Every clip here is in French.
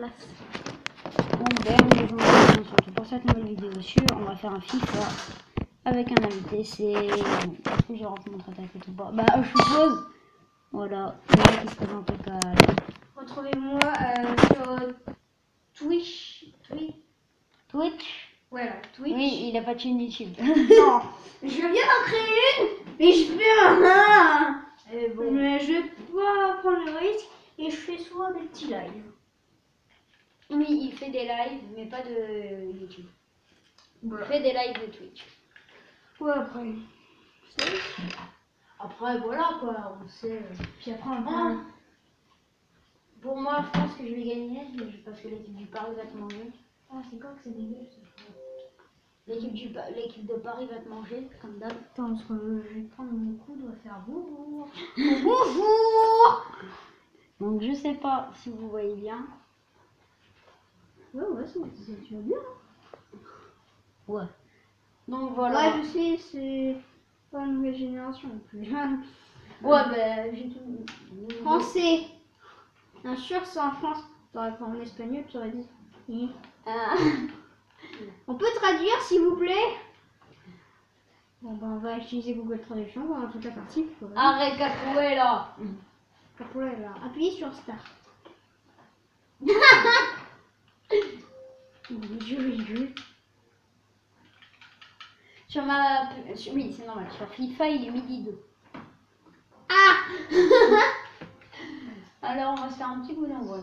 place. Donc bienvenue surtout pour cette nouvelle vidéo dessus. On va faire un FIFA avec un invité. C'est... Est-ce que je rentre mon attaque ou pas? Bah je suppose. Voilà, le mec qui se présente au calme. Retrouvez-moi sur Twitch. Twitch? Voilà, Twitch. Oui, il a pas de chaîne YouTube. Non, je viens d'en créer une, mais je fais un. Bon. Mais je vais pas prendre le risque et je fais souvent des petits lives. Oui, il fait des lives, mais pas de YouTube. Voilà. Il fait des lives de Twitch. Ouais, après. Après, voilà quoi, on sait. Puis après, on Ah. Pour moi, je pense que je vais gagner, parce que l'équipe du Paris va te manger. Ah, c'est quoi que c'est dégueu ça? L'équipe de Paris va te manger, comme d'hab. Attends, parce que je vais prendre mon coude, on va faire bonjour. Bonjour. Donc je sais pas si vous voyez bien. Ouais, ça tu vas bien. Ouais. Donc voilà. Ouais, je sais, c'est pas une nouvelle génération non plus. Ouais, ben j'ai tout. Français. Bien sûr, c'est en France. T'aurais pas en espagnol, tu aurais dit. Oui. Ah. On peut traduire, s'il vous plaît? Bon, bah, on va utiliser Google Traduction pendant toute la partie. Voilà. Arrête Capoeira. Capoeira. Appuyez sur Start. Oui. Sur ma. Oui, c'est normal. Sur FIFA, il est midi 2. Ah. Alors, on va se faire un petit coup d'envoi.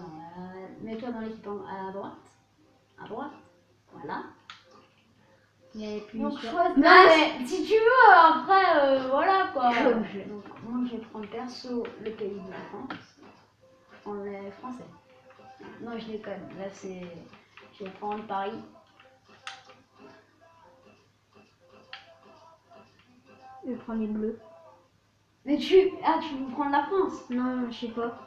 Mets-toi dans l'équipe à droite. À droite. Voilà. Il plus Donc, sur... choisis. Non, mais si tu veux, après, voilà quoi. Comme Donc, moi, je vais prendre perso le pays de la France. On est français. Non, je déconne. Là, c'est. Je vais prendre Paris. Je vais prendre les bleus. Mais tu. Ah, tu veux prendre la France? Non, je sais pas.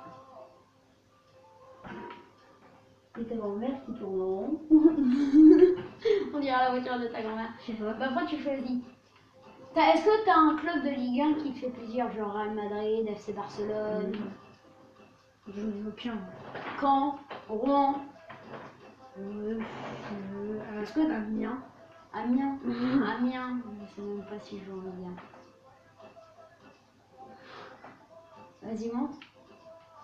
Et ta grand-mère qui tourne en rond. On dirait la voiture de ta grand-mère. Je sais pas. Bah, après, tu choisis. Est-ce que tu as un club de Ligue 1 qui te fait plaisir, genre Real Madrid, FC Barcelone, Je ne veux qu'un. Caen, Rouen, Est-ce que Amiens? Amiens? Amiens, je sais même pas si je joue en Ligue 1. Vas-y, monte.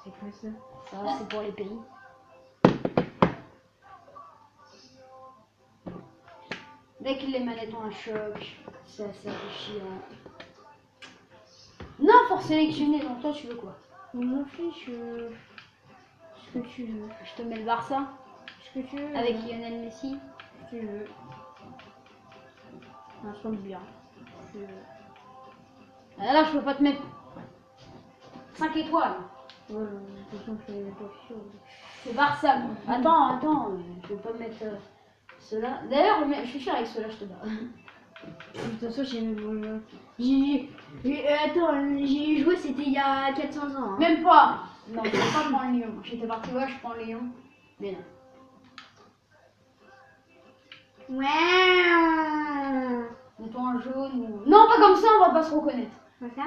C'est quoi ça? Ça, c'est pour les pays. Dès que les manettes ont un choc, c'est assez chiant. Non, faut sélectionner, donc toi tu veux quoi? Je m'en fiche. Ce que tu veux. Je te mets le Barça Ce que tu veux. avec Lionel Messi. Ce que tu veux. Non, je tombe bien. Là, je peux pas te mettre 5 étoiles. Ouais, de toute façon, je suis pas sûr. C'est Barça. Attends, je vais pas mettre ceux-là. D'ailleurs, je suis sûr avec ceux-là, je te bats. De toute façon, j'ai même. Attends, j'ai joué, c'était il y a 400 ans. Hein. Même pas. Non, je vais pas prendre Lyon. J'étais parti, ouais, je prends Lyon. Mais non. Ouais. Mettons un jaune ou... Non, pas comme ça, on va pas se reconnaître. Comme ça?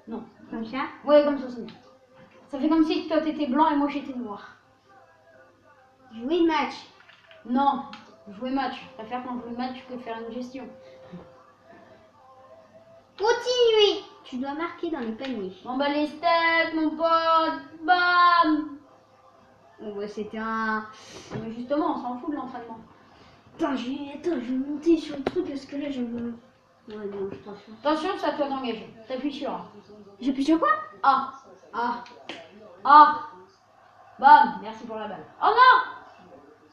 Non. Comme ça? Ouais, comme ça, c'est bien. Ça fait comme si toi t'étais blanc et moi j'étais noir. Jouer le match. Non, jouer match. Je préfère quand je joue match que faire une gestion. Continuez. Tu dois marquer dans les paniers. On bat les steaks, mon pote. Bam. Oh, ouais, c'était un. Mais justement, on s'en fout de l'entraînement. Attends, je vais monter sur le truc parce que là, je me. Ouais, non, je t'assure. Attention, c'est à toi d'engager. T'appuies sur A. J'appuie sur quoi? A. Ah. A. Bam. Merci pour la balle. Oh non.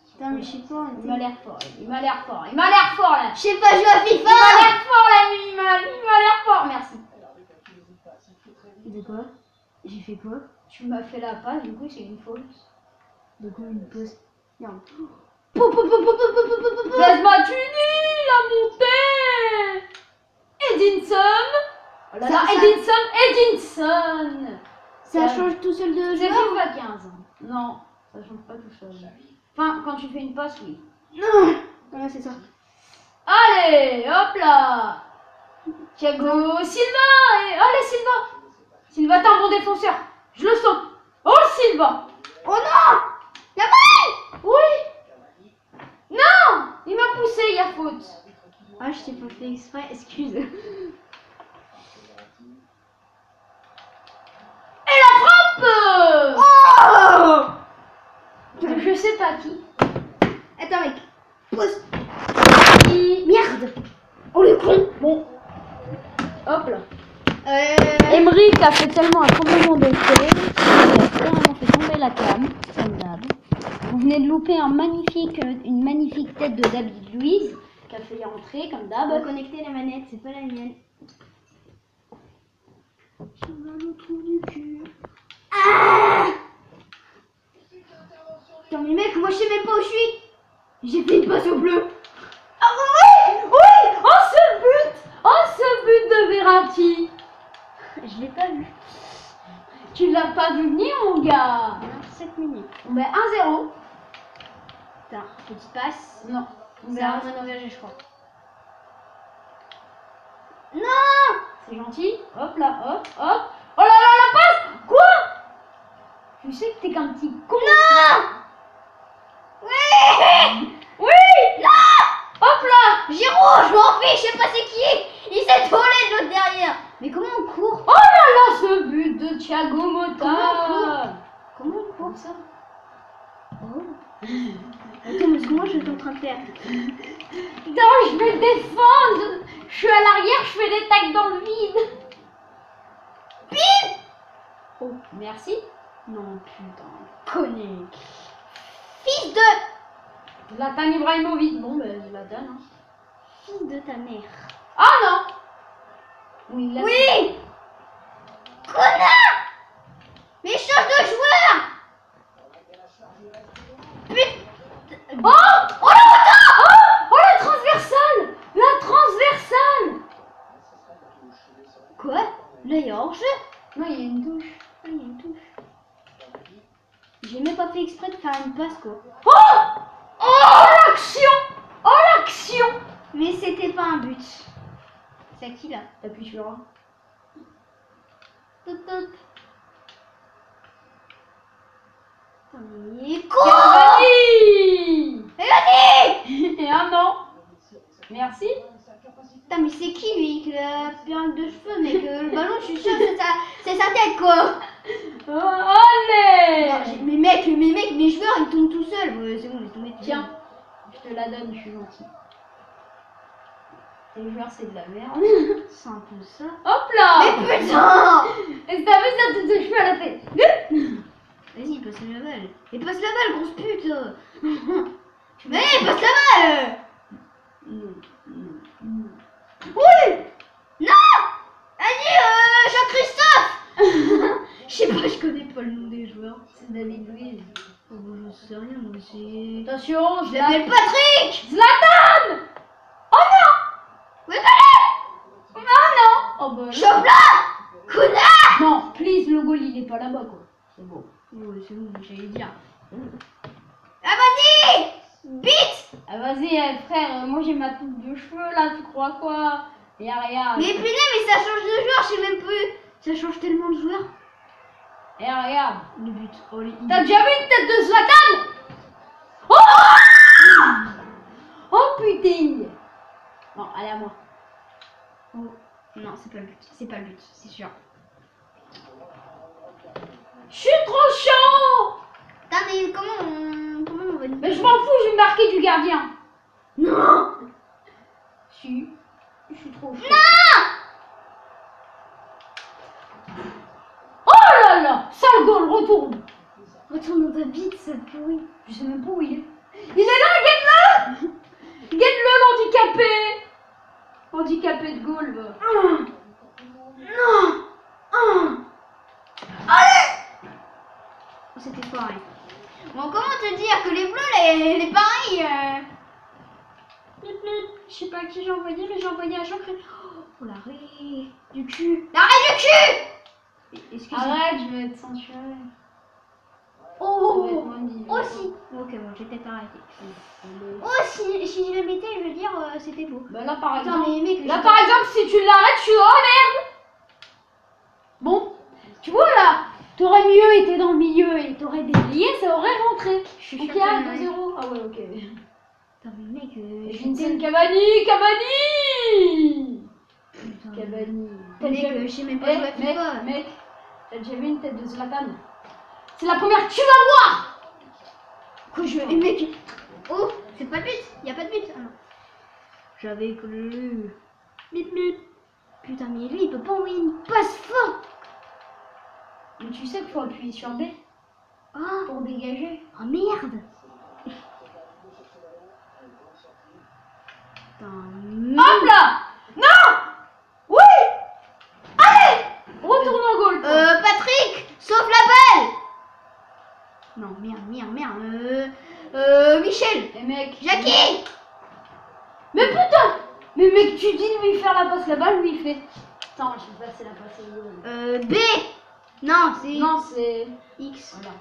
Putain, mais je sais pas. Il m'a l'air fort. Il m'a l'air fort. Il m'a l'air fort là. Je sais pas jouer à FIFA. Il m'a l'air fort l'ami. Il m'a l'air fort. Merci. De quoi? J'ai fait quoi? Tu m'as fait la passe, du coup c'est une faute. De quoi une pause? Non. Laisse-moi tuer la montée. Edinson. Oh là là, Edinson. Ça change tout seul de C'est joueur? FIFA 15. Non, ça change pas tout seul. Enfin, quand tu fais une passe, oui. Non. Ouais, c'est ça. Allez, hop là. Thiago Silva. Allez, Silva. Silva, t'es un bon défenseur. Je le sens. Oh, Silva. Oh non. La balle. faute. Ah, je t'ai pas fait exprès, excuse. Et la frappe. Oh Je sais pas qui. Attends, mec. Pause. Merde. Oh, le con. Bon. Hop là. Emmerich a fait tellement un tremblement de terre qu'il a carrément fait tomber la cam, comme d'hab. Vous venez de louper une magnifique tête de David Luiz qui a failli rentrer comme d'hab. Reconnecter la manette, c'est pas la mienne. Je me retrouve du cul. Ah Putain, mais mec, moi je sais même pas où je suis. J'ai fait une passe au bleu. Ah oui, oui. Oh ce but de Verratti. Je l'ai pas vu. Tu l'as pas vu venir mon gars. 7 minutes. On met 1-0. Putain, petite passe. Non. On met C'est un 1-0. man engagé, je crois. Non. C'est gentil. Hop là, hop, hop. Oh là là, la passe. Quoi? Tu sais que t'es qu'un petit con. Non. Oui. Oui. Non. Hop là. Giroud, je m'en fiche, je sais pas c'est qui. Il s'est tourné de l'autre derrière. Mais comment on court? Oh là là, ce but de Thiago Motta. Comment on court ça? Oh. Attends, mais comment je suis en train de faire? Non, je vais défendre. Je suis à l'arrière, je fais des tacs dans le vide. Bim. Oh, merci. Non, putain. Connu. Fils de... Zlatan Ibrahimovic. Bon, ben, Zlatan. Hein. Fils de ta mère. Ah non. Oui, là, Oui. Connard. Mais change de joueur. Putain. Oh. Oh la Motta. Oh la transversale. La transversale. Quoi? Là, il y a hors-jeu. Non, il y a une touche. Ah, il y a une touche. J'ai même pas fait exprès de faire une passe, quoi. Oh. Oh l'action. Oh l'action. Mais c'était pas un but. C'est à qui, là? T'appuies sur un. Top, top. Mais quoi? Cavani. Regardez. Et un an. Merci. Putain, mais c'est qui, lui, qui a perle de cheveux, mec? Le ballon, je suis sûre que c'est sa tête, quoi. Oh, allez. Non, mais mec, mes joueurs, ils tombent tout seuls. Ouais, c'est bon, laisse tomber. Tiens, je te la donne, je suis gentil. Les joueurs, c'est de la merde. C'est un peu ça. Hop là. Mais putain. Est-ce que t'as vu ça de cheveux à la tête? Vas-y, passe la balle. Et passe la balle, grosse pute. Mais passe la balle. Oui. Non. Vas-y, Jean-Christophe. Je sais pas, je connais pas le nom des joueurs. C'est David Luiz. Oh, je sais rien, moi c'est... Attention, Je l'appelle Patrick. Zlatan. Oh non. Oui, allez. Oh non. Oh bah Chope là. Connard. non, please, le goal il est pas là-bas quoi. C'est bon. Ouais, c'est bon, j'allais dire. Ah, vas-y. Bite. Ah vas-y frère, moi j'ai ma coupe de cheveux là, tu crois quoi? Et regarde. Mais punaise, mais ça change de joueur, je sais même plus. Ça change tellement de joueurs. Et regarde. Le but. Oh, les... T'as déjà vu une tête de Zlatan? Oh. Oh putain. Bon, allez à moi. Oh. Non, c'est pas le but. C'est pas le but, c'est sûr. Je suis trop chaud. Putain, mais comment on va... Mais je m'en fous, je vais marquer du gardien. Non. Si. Je suis trop chaud. Non. Oh là là. Sale goal, retourne. Retourne dans ta bite, ça pourrit. Je sais même pas où il est. Il est là, guette-le. Guette-le, l'handicapé. Handicapé de goal. Non. Allez. C'était pareil. Bon, comment te dire que les bleus, les pareils... Je sais pas à qui j'ai envoyé, mais j'ai envoyé à Jean-Christophe. Oh, l'arrêt du cul. L'arrêt du cul. Excusez-moi. Arrête, je vais être censuré. Oh. Ça va être moins dit. Aussi. Ok, bon, j'ai peut-être arrêté. Oh, si je le mettais, je veux dire, c'était beau. Bah là par Putain, exemple. mais mec, Là par exemple, si tu l'arrêtes, je suis dans la merde. Bon, tu vois là, t'aurais mieux été dans le milieu et t'aurais délié, ça aurait rentré. Je suis Ok, sûre que 2-0. Ah ouais, ok. Putain, mais mec, Vincent Cavani. Putain, Cavani. mec, je sais même pas jouer à FIFA. Mec, t'as déjà vu une tête de Zlatan? C'est la première que tu vas voir. Quoi, je mec. Oh, c'est pas de but. Y a pas de but. Ah non. J'avais cru. But. Putain, mais lui, il peut pas envoyer une passe forte. Mais tu sais qu'il faut appuyer sur B Ah, pour dégager. oh merde. Putain, Hop là. Non. Oui. Allez. Retourne en goal. Patrick, sauve la balle. Non, merde. Michel. Et mec. Jackie. Mais putain. Mais mec, tu dis de lui faire la passe là-bas, lui il fait. Attends, je vais passer la passe. B. Non, c'est Non, c'est X. voilà.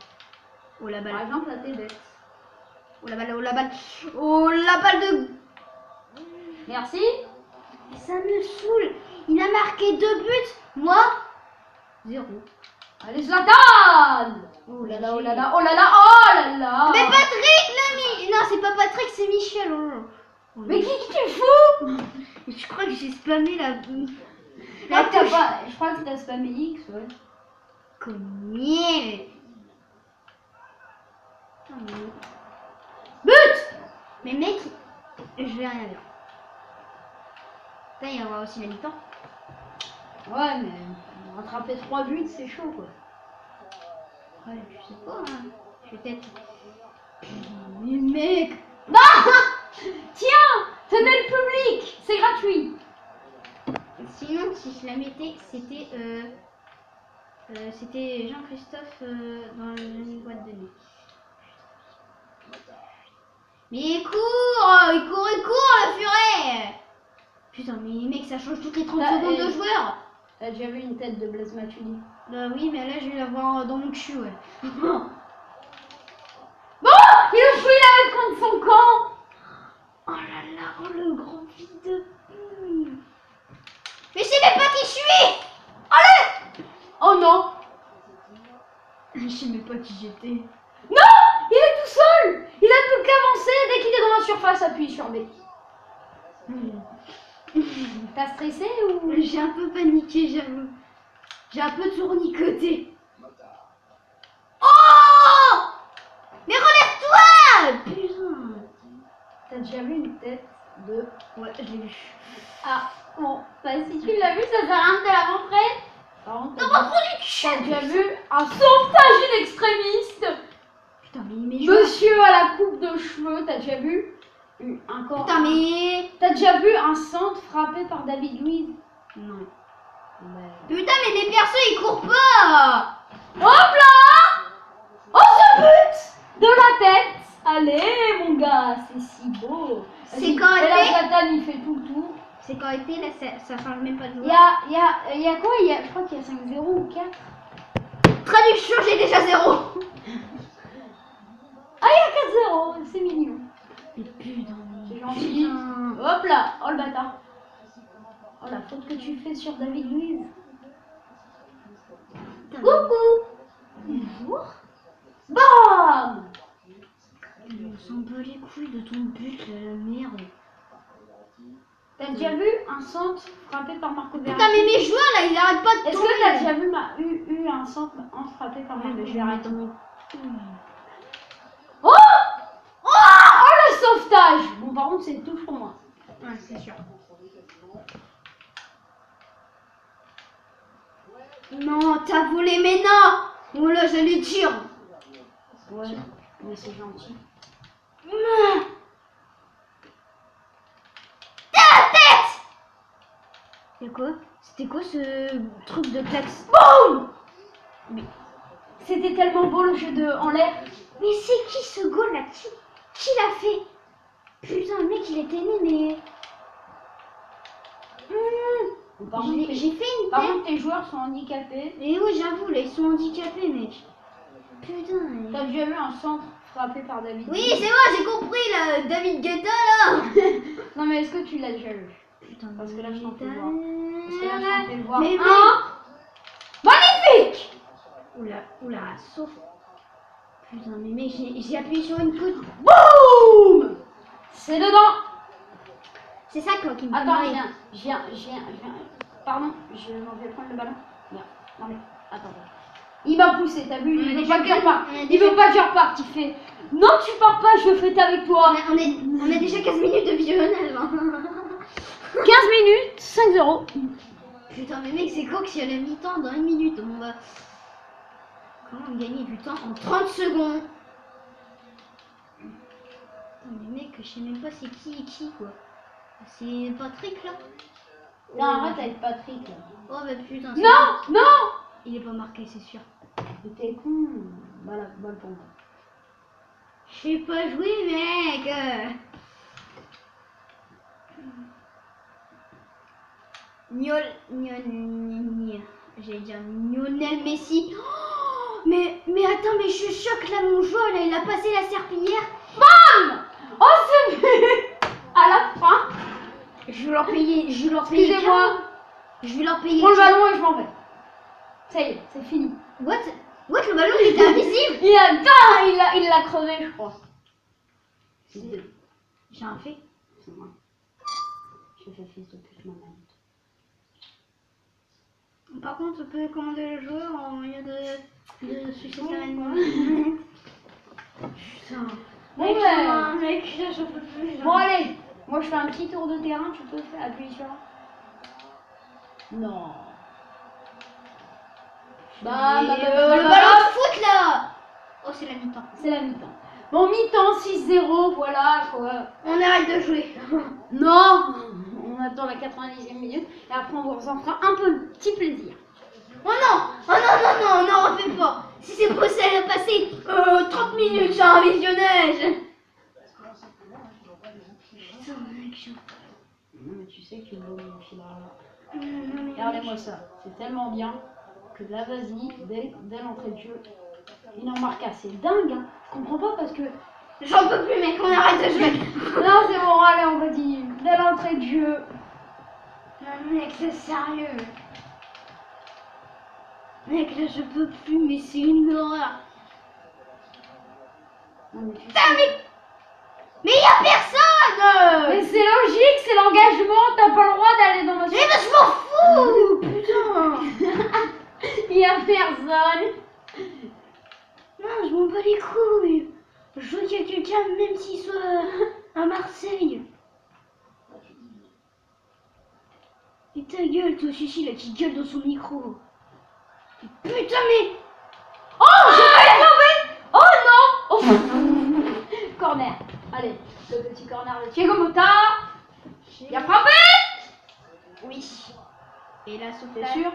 Oh la Par balle. exemple, la bête. Oh la balle. Oh la balle de. Merci. Ça me saoule. Il a marqué 2 buts. Moi, 0. Allez, Zlatan. Oh là là là, oh là. là là, oh là là, oh là là. Mais Patrick, l'ami. Non, c'est pas Patrick, c'est Michel. Oh. Mais qui tu fous? Je crois que j'ai spammé la. Je crois que t'as spammé X, ouais. Combien. But. Mais mec, je vais rien dire. Putain, il y aura aussi la mi-temps. Ouais, mais rattraper 3 buts, c'est chaud, quoi. Ouais, je sais pas, hein. Peut-être. Mais mec. Bah. Tiens, tenez le public, c'est gratuit. Sinon, si je la mettais, c'était c'était Jean-Christophe dans une boîte de nuit. Mais il court, la furet. Putain, mais mec, ça change toutes les 30 secondes de joueur. T'as déjà vu une tête de Blaise Matuidi? Bah oui, mais là, je vais l'avoir dans mon cul, ouais. Bon, il a fouillé la mettre contre son camp. Oh là là, oh le grand fils de... Mais je sais même pas qui je suis. Allez. Oh non. Je sais même pas qui j'étais. Non, il est tout seul. Il a plus qu'avancer. Dès qu'il est dans la surface, appuie sur B. T'as stressé ou? J'ai un peu paniqué, j'avoue. J'ai un peu tournicoté. Oh. Mais relève-toi. Putain. T'as déjà vu une tête de... Ouais, je l'ai vu. Ah, bon, bah si tu Tu l'as vu, ça sert à rien de te la montrer. Par contre, Dans mon trou du cul. t'as déjà vu un sauvetage in extrémiste. Putain, mais Monsieur à la coupe de cheveux, t'as déjà vu un corps? Putain, mais... T'as déjà vu un centre frappé par David Luiz? Non. Ouais. Putain, mais les persos, ils courent pas. Hop là! Oh, ce but de la tête! Allez, mon gars, c'est si beau! C'est quand et la été. Zlatan, il fait tout le tour. C'est quand été, là, ça change même pas de Il joueur. y a quoi? Je crois qu'il y a 5-0 ou 4. Traduction, j'ai déjà 0. Ah, il y a 4-0, c'est mignon. Mais putain, C'est gentil. Hop là, oh le bâtard. Oh la faute que tu fais sur David Luiz. Coucou. Bonjour. Bam! On s'en bat les couilles de ton but, merde. T'as déjà vu un centre frappé par Marco Verratti? Putain, mais mes joueurs là, ils arrêtent pas de Est-ce tomber. que t'as déjà vu eu un centre frappé par Marco mais je vais Verratti? arrêter mon... Oh! Oh le sauvetage! Bon, par contre, c'est touche pour moi. Ouais, c'est sûr. Non, t'as volé mes nains. Oh là, j'allais dire. Ouais, mais c'est gentil. Ta tête. C'est quoi? C'était quoi ce truc de klaxon? Boum. Mais c'était tellement beau le jeu de en l'air. Mais c'est qui ce goal là? Qui l'a fait? Putain, le mec il était né, mais... Par contre, J'ai fait une par tête. contre, tes joueurs sont handicapés. Mais oui, j'avoue, là ils sont handicapés, mec. Putain. T'as déjà vu un centre frappé par David? Oui, Luiz? c'est moi, j'ai compris là, David Guetta là. Non, mais est-ce que tu l'as déjà vu? Putain, Parce que là, je t'en fais Guetta. voir. Parce que là, je t'en fais voir. Mais Magnifique! Oula, sauf. Putain, mais mec, j'ai appuyé sur une poutre. Boum! C'est dedans. C'est ça quoi qui me fait Attends, marrer. viens. Pardon, je m'en vais prendre le ballon. Viens. Non mais, attends. Il m'a poussé, t'as vu? Il veut pas que je reparte. Il veut pas que je reparte. Il fait, non tu pars pas, je fais avec toi. On a déjà 15 minutes de visionnage. 15 minutes, 5-0. Putain mais mec c'est quoi que si à la mi-temps dans 1 minute on va... Comment gagner du temps en 30 secondes? Putain, mais mec je sais même pas c'est qui et qui quoi. C'est Patrick là? Non, arrête avec Patrick là. Oh bah putain. Non. Il est pas marqué c'est sûr. T'es con. Voilà, balle pour moi. Je sais pas jouer mec. J'allais dire Lionel Messi. Oh, mais attends, mais je choque là mon joueur là, il a passé la serpillière. Bam. Oh c'est but. À la fin. Je vais leur payer. Excusez-moi. Je vais leur payer. Prends le ballon et je m'en vais. Ça y est, c'est fini. What le ballon il était invisible. Il l'a crevé je crois. J'ai un fait. C'est moi. Je fais fils de pute maman. Par contre, on peut commander le joueur en moyen de succès sereinement. Putain. Bon, Mec, là, j'en peux plus. bon allez, moi je fais un petit tour de terrain, tu peux faire appuyer sur là. Non. Le ballon de foot là. Oh, c'est la mi-temps. C'est la mi-temps. Bon, mi-temps, 6-0, voilà quoi. On arrête de jouer. Non, on attend la 90e minute et après on vous en fera un petit plaisir. Oh non, non, refais pas. Si c'est pour ça, elle a passé 30 minutes sur un visionnage. Putain, mec, Non mais tu sais que tu me regardez-moi ça, c'est tellement bien que là vas-y, dès l'entrée de jeu, il en marque assez. C'est dingue, hein. Je comprends pas parce que... J'en peux plus mec, on arrête de jouer. Non c'est bon, allez on va dire, dès l'entrée de jeu. Non mec, c'est sérieux. Mec, là je peux plus, mais c'est une horreur. Non, mais tu sais... Putain, mais y a personne. Mais c'est logique, c'est l'engagement, t'as pas le droit d'aller dans ma... Mais je m'en fous. Putain. Il y a personne. Non, je m'en bats les couilles. Je veux qu'il y ait quelqu'un, même s'il soit à Marseille. Et ta gueule, toi, Chichi, là, qui gueule dans son micro. Putain, mais... Oh, j'ai pas trouvé. Oh non. Corner. Allez, le petit corner de Thiago Motta. Il a frappé. Oui. Et là, sauf T'es sûr?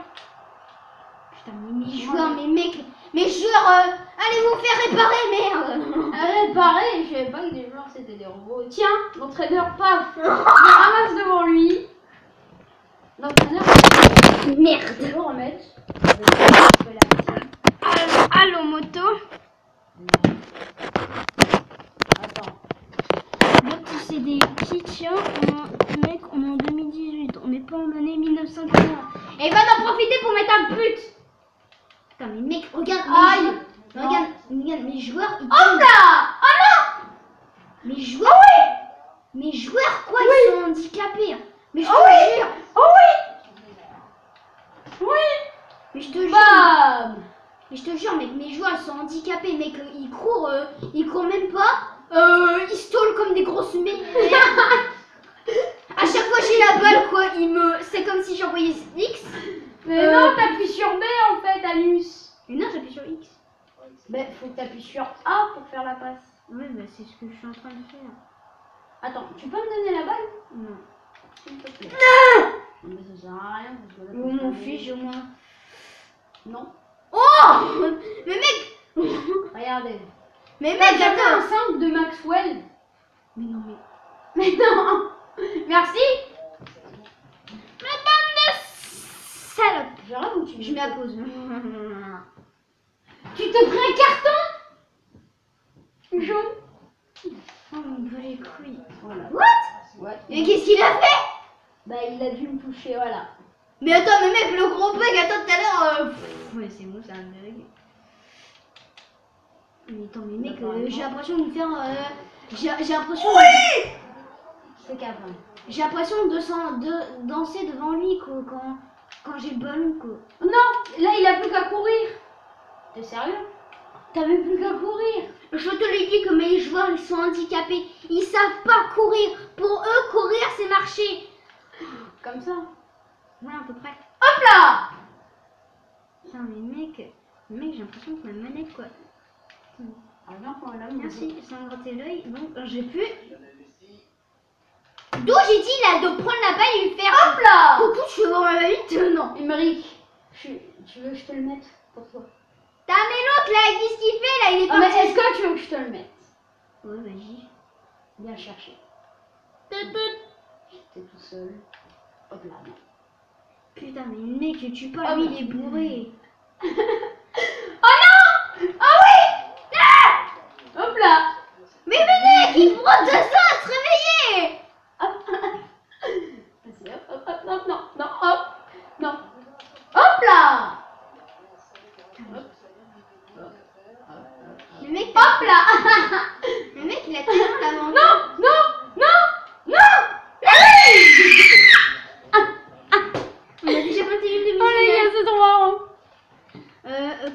Putain, mais mes joueurs, mes joueurs, allez vous faire réparer, merde. Réparer, je savais pas que des joueurs c'était des robots. Tiens, l'entraîneur, paf, il ramasse devant lui. L'entraîneur, Merde. je vais le remettre. Allô, moto. Attends. Donc, c'est des petits chiens. Mec, on est en 2018. On n'est pas en année 1940. Et va en profiter pour mettre un but. Putain, mais mec, regarde. Aïe. Regarde mes joueurs. Ils Oh là. Oh non. mes joueurs. Mes joueurs, quoi, ils sont handicapés. Mais je te jure. Oh oui. Oui. Mais je te jure. Bam. Mais je te jure, mec, mes joueurs sont handicapés, mec, ils courent même pas, ils stallent comme des grosses merdes. À chaque fois j'ai la balle, quoi, c'est comme si j'envoyais X. Mais non, t'appuies sur B en fait, Alius. Mais non, j'appuie sur X. Ben, faut que t'appuies sur A pour faire la passe. Ouais, bah c'est ce que je suis en train de faire. Attends, tu peux me donner la balle? Non. S'il te plaît. Non. Mais ça sert à rien parce que là, Oh, mon fiche, au moins. Non. Oh. Mais mec. Regardez. Mais T'as mec, déjà vu un attends. simple de Maxwell? Mais non, mais... Mais non. Merci. Mais bande de salope. J'arrive ou tu Je mets à pause. Tu te prends un carton jaune? Oh, mon bat les couilles. Voilà. What? Ouais. Mais qu'est-ce qu'il a fait? Bah il a dû me toucher, voilà. Mais attends, mais mec, le gros bug, attends tout à l'heure. Ouais, c'est bon, ça va me dérégler. Mais attends, mais mec, j'ai l'impression de me faire. J'ai l'impression. Oui. C'est capable. J'ai l'impression de danser devant lui quoi, quand j'ai le ballon quoi. Non, là il a plus qu'à courir. T'es sérieux? T'avais plus qu'à courir. Je te l'ai dit que mes joueurs ils sont handicapés. Ils savent pas courir. Pour eux, courir c'est marcher. Comme ça. Ouais, à peu près. Hop là! Putain, mais mec, j'ai l'impression que ma manette quoi. Ah non, on l'a Merci, sans gratter l'œil. Donc, j'ai pu. D'où j'ai dit là de prendre la balle et lui faire. Hop là! Coucou, tu veux voir ma manette? Non. Émeric, tu veux que je te le mette pour toi? T'as mais l'autre là, qu'est-ce qu'il fait là? Il est Ah, mais parti. est-ce que tu veux que je te le mette? Ouais, vas-y. Viens le chercher. J'étais tout seul. Hop là. Putain, mais mec, tu parles, Ah, lui bah. il est bourré. Oh non! Ah oui! Ah! Hop là! Mais mec, il prend 2 ans à se réveiller! Vas-y, hop, hop, hop, non, non, non, hop, non. Hop là! Le mec, Hop là! le mec il a tellement la manche. Non, non, non, non! On a déjà 21 de Oh les gars, c'est trop marrant!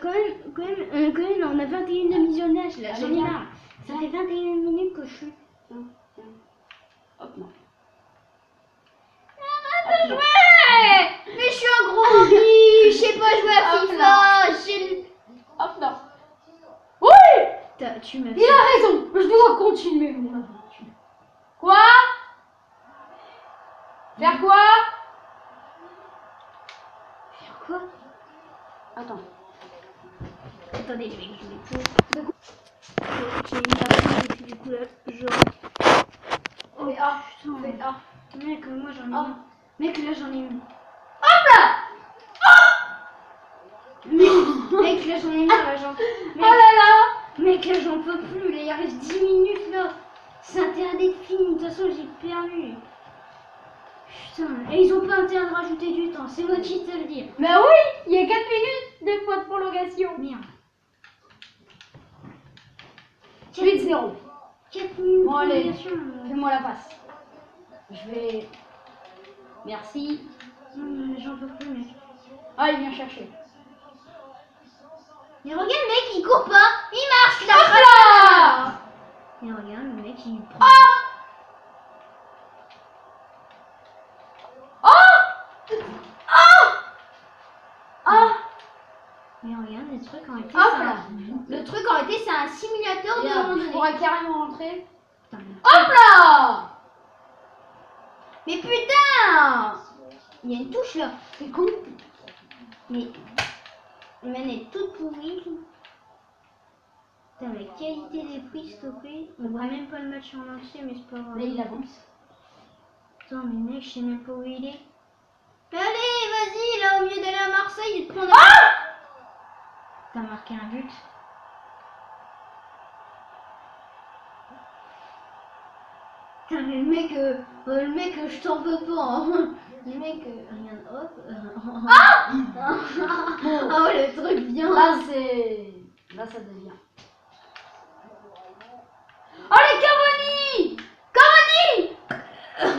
Quand même, on a 21 de visionnage là, j'en ai Allez, marre. Ça fait 21 minutes que je suis. Tiens, tiens. Hop, non. Arrête de jouer! Mais je suis un gros hobby, je sais pas jouer à Hop FIFA, j'ai... Hop, non. Oui! Tu m'as Il a raison, je dois continuer mon aventure. Quoi? Faire quoi? Faire quoi? Attends. Attendez, je vais j'ai une partie et puis du coup là, genre... Oh Fais A, putain, fais A. mec, moi j'en ai Ah. une. Mec, là j'en ai une. Hop là! Mec, là j'en ai marre, là j'en... Oh là là! Mec, là j'en peux plus, là il reste 10 minutes là. C'est intérêt d'être fini, de toute façon j'ai perdu. Putain, et ils ont pas intérêt de rajouter du temps, c'est moi qui te le dis. Bah oui, il y a 4 minutes de fois de prolongation. Merde. 8-0. 4 minutes Bon, allez. de prolongation, Fais-moi la passe. Je vais... Merci. Non, mais j'en peux plus, mec. Allez, viens chercher. Mais regarde, le mec il court pas, il marche là. Hop là! Et regarde, le mec il prend. Oh! Oh! Oh! Oh! Mais regarde, le truc en été, Hop c'est là. le truc en été, c'est un simulateur de Regarde, tu randonnée. pourras carrément rentrer. Putain, mais- Hop là! Mais putain! Il y a une touche là. C'est con. Mais la manette toute pourrie. Putain, la qualité des prix, s'il te plaît. On voit même pas le match en entier, mais c'est pas grave. Là, il avance. Putain, mais mec, je sais même pas où il est. Mais allez, vas-y, là, au lieu d'aller à Marseille, il te prend. T'as marqué un but. Putain, mais le mec, je t'en veux pas. Hein. Le mec, regarde, hop. Oh, le truc bien. Là, c'est... Là, ça devient... Oh, les Cavani! Cavani!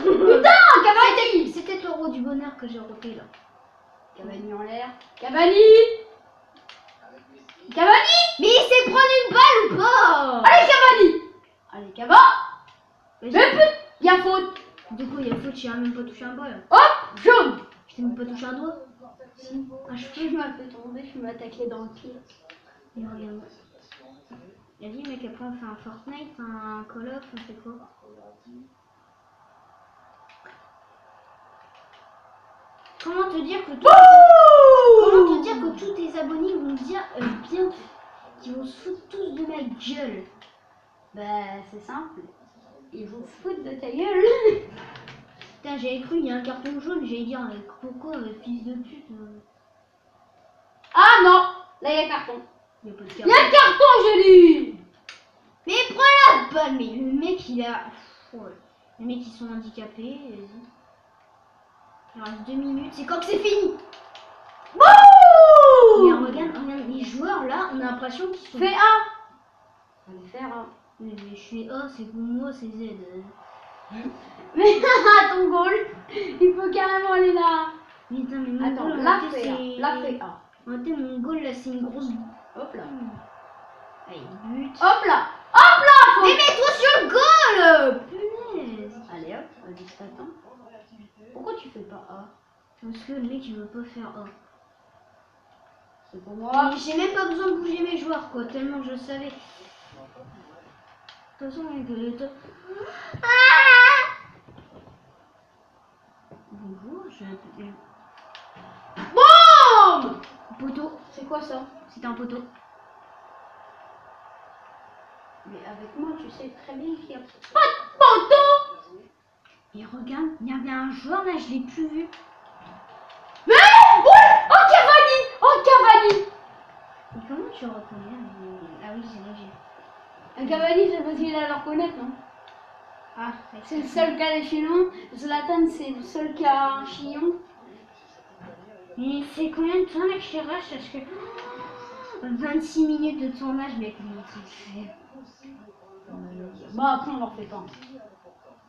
Putain, Cavani! C'était l'euro du bonheur que j'ai repris là. Cavani en l'air. Cavani! Cavani! Mais il sait prendre une balle ou pas? Allez, Cavani! Allez, Cava! Mais Mais putain, il y a faute. du coup, il y a faute, j'ai même pas touché un ball. Hop, jaune. Je t'ai même pas touché un doigt. Si. Ah, je Je m'as fait tomber, je me attaqué dans le pied. Et regarde. Il a dit, mec, après on fait un Fortnite, un Call of, on fait quoi? Comment te dire que comment te dire que tous tes abonnés vont dire bien qu'ils vont se foutre tous de ma gueule? Bah, c'est simple. Ils vont se foutre de ta gueule. Putain, j'avais cru, il y a un carton jaune, j'allais dire pourquoi fils de pute. Ah non, là, il y a carton. Il y a pas de Il carton. y a carton, je dis. Mais prends la balle, mais le mec il a. Ouais. Les mecs ils sont handicapés, vas-y. Il reste 2 minutes, c'est quand que c'est fini. Mais Wouh! regarde, les joueurs là, on a l'impression qu'ils sont. Fais A. On va le faire A. Mais je suis A, c'est pour moi, c'est Z. Mais ton goal, il peut carrément aller là. Mais attends, mais mon Attends, goal, là en fait, fait A. c'est... Là fait A. Attends, mon goal là, c'est une grosse... Hop là. Allez, but. Hop là. Hop là. Mais mets-toi sur le goal. Punaise. Allez hop, vas-y, t'attends. Pourquoi tu fais pas A? Parce que le mec, il veut pas faire A. C'est pour moi. J'ai même pas besoin de bouger mes joueurs, quoi, tellement je savais. De toute façon, mec, bonjour, j'ai BOUM! poteau. C'est quoi ça? C'est un poteau. Mais avec moi, tu sais très bien qu'il n'y a pas de poteau. Et regarde, il y avait un joueur là, je l'ai plus vu. Mais oui! Oh Cavani! Oh Cavani! Et comment tu reconnais Ah oui, j'ai. Un Cavani, c'est facile à le reconnaître, non? Ah, C'est le seul qui a les chignon. Zlatan, c'est le seul qui a un chignon. Mais c'est combien de temps là que je rush? Parce que 26 minutes de tournage, mec, comment tu fais? Bah après on leur fait pas.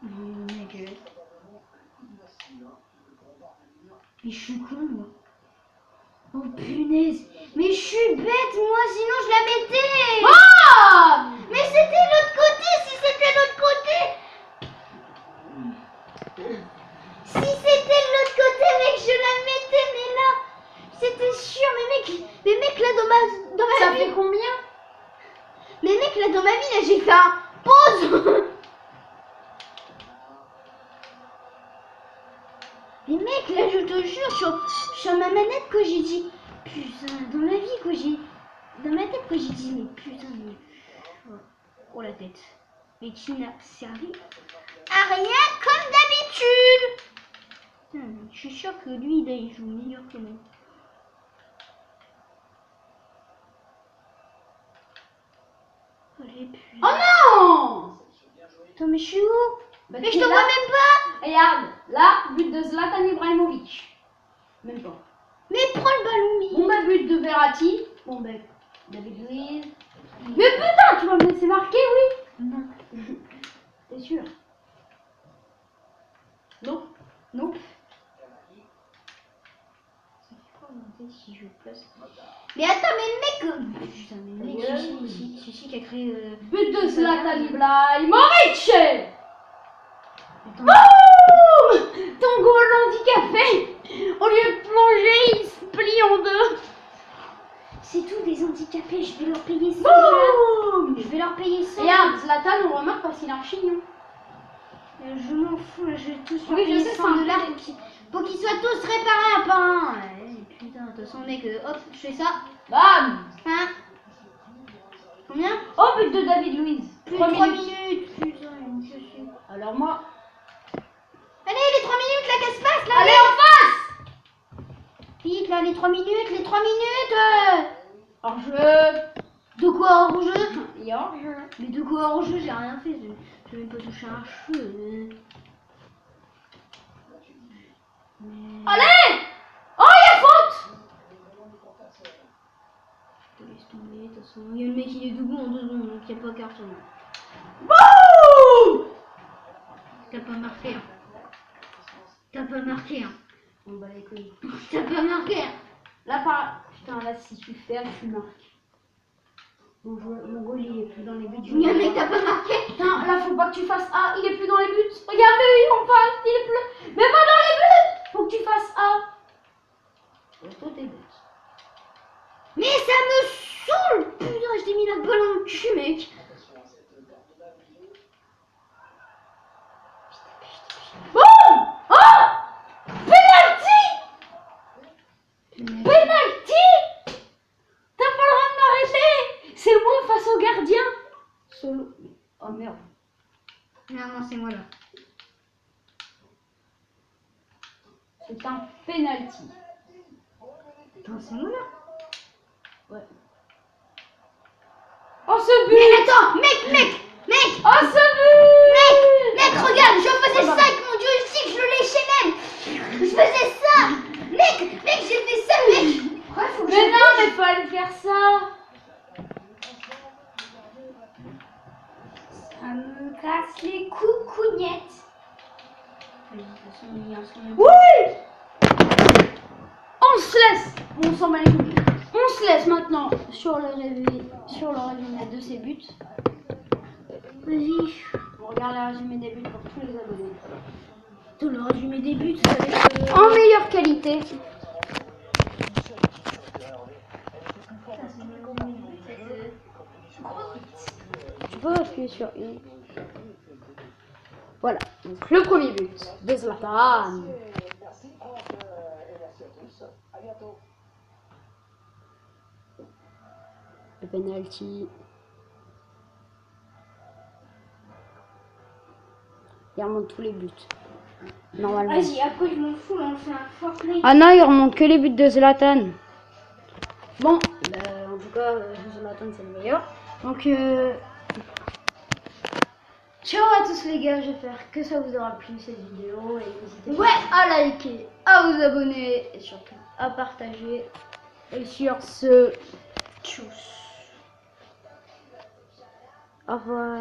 Mec, mais je suis con moi. Oh punaise, mais je suis bête moi, sinon je la mettais. Ah! Mais c'était l'autre côté, si c'était l'autre côté. Si c'était de l'autre côté, mec, je la mettais, mais là, c'était sûr, mais mec, là dans ma Ça vie. fait combien? Mais mec, là dans ma vie, là j'ai fait un pause. Mais mec, là je te jure, sur ma manette que j'ai dit, putain, dans ma vie que j'ai, dans ma tête que j'ai dit, mais putain, mais oh la tête, mais qui n'a servi à rien comme d'habitude. Putain, je suis sûre que lui, là, il joue meilleur que moi. Allez, putain. Oh non! Attends, mais je suis où? Bah, Mais t'es je te là. vois même pas. Regarde, là, but de Zlatan Ibrahimovic. Même pas. Mais prends le ballon, mais... Bon bah but de Verratti. Bon bah David Luiz. Mais putain, tu vas me laisser marquer, oui? Non. T'es sûr? Non. Non. Ça fait quoi en fait si je place? Mais attends, mais mec... Putain, mais mec, c'est qui a créé... But de Zlatan Ibrahimovic. Attends. Boum! Ton goal handicapé. Au lieu de plonger, il se plie en deux. C'est tout des handicapés, je vais leur payer ça. Boum! Je vais leur payer ça. Regarde, Zlatan, on remarque parce qu'il a un chignon. Je m'en fous, là, je vais tous leur Oui, je payer sais, 100 c'est un dollars peu- pour qu'ils soient tous réparés un par un. Ouais, putain, de toute façon, mec, hop, je fais ça. Bam! Hein? Combien? Oh, but de David Luiz. Plus de 3 minutes. Putain, je suis... Alors moi. Allez, les 3 minutes, là, qu'elle se passe, là. Allez, en face! Vite, là, les 3 minutes, les 3 minutes. Hors jeu. De quoi hors jeu? Il y a hors jeu. Mais de quoi hors jeu? J'ai rien fait, je vais même pas toucher un cheveu. Mais... Allez! Oh, il y a faute! Je te laisse tomber, de toute façon. Il y a le mec, il est debout en 2 secondes, donc il n'y a pas carton. Boum! T'as pas marqué, hein. T'as pas marqué, hein. On bat les couilles. T'as pas marqué, hein. Là, par... Putain, là, si tu fermes, tu marques. Mon goal, il est plus dans les buts. Il y a un mec, t'as pas marqué. Putain, là, faut pas que tu fasses A. Il est plus dans les buts. Regarde, lui, il est en face. Il est plus... Mais pas dans les buts! Faut que tu fasses A. Toi, tes buts. Mais ça me saoule. Putain, je t'ai mis la balle dans le cul, mec. Boum! Oh! Penalty! Penalty! T'as pas le droit de m'arrêter! C'est moi face au gardien! Solo. Oh merde. Non, c'est moi, là. C'est un penalty. Attends, c'est moi, là. Ouais. Oh ce but! Mais attends, mec. Oh ce but! Mec, regarde, je faisais ça avec mon joystick, je le léchais même. Je faisais ça. Mec, j'ai fait ça, mec. Pourquoi faut que Mais je non, bouge? mais faut aller faire ça! Ça me casse les coucougnettes. Oui. On se laisse. On s'en bat les couilles. On se laisse maintenant sur le résumé de ces buts. Vas-y. On regarde le résumé des buts pour tous les abonnés. Tout le résumé des buts, ça va être... En meilleure qualité. Tu peux appuyer sur une. Voilà. Donc le premier but de Zlatan. Le penalty. Il remonte tous les buts. Normalement. Vas-y, après je m'en fous, là, on fait un Fortnite. Ah non, il remonte que les buts de Zlatan. Bon, en tout cas, Zlatan c'est le meilleur. Donc, ciao à tous les gars, j'espère que ça vous aura plu cette vidéo. Et n'hésitez pas à liker, à vous abonner et surtout à partager. Et sur ce, tchuss. Au revoir.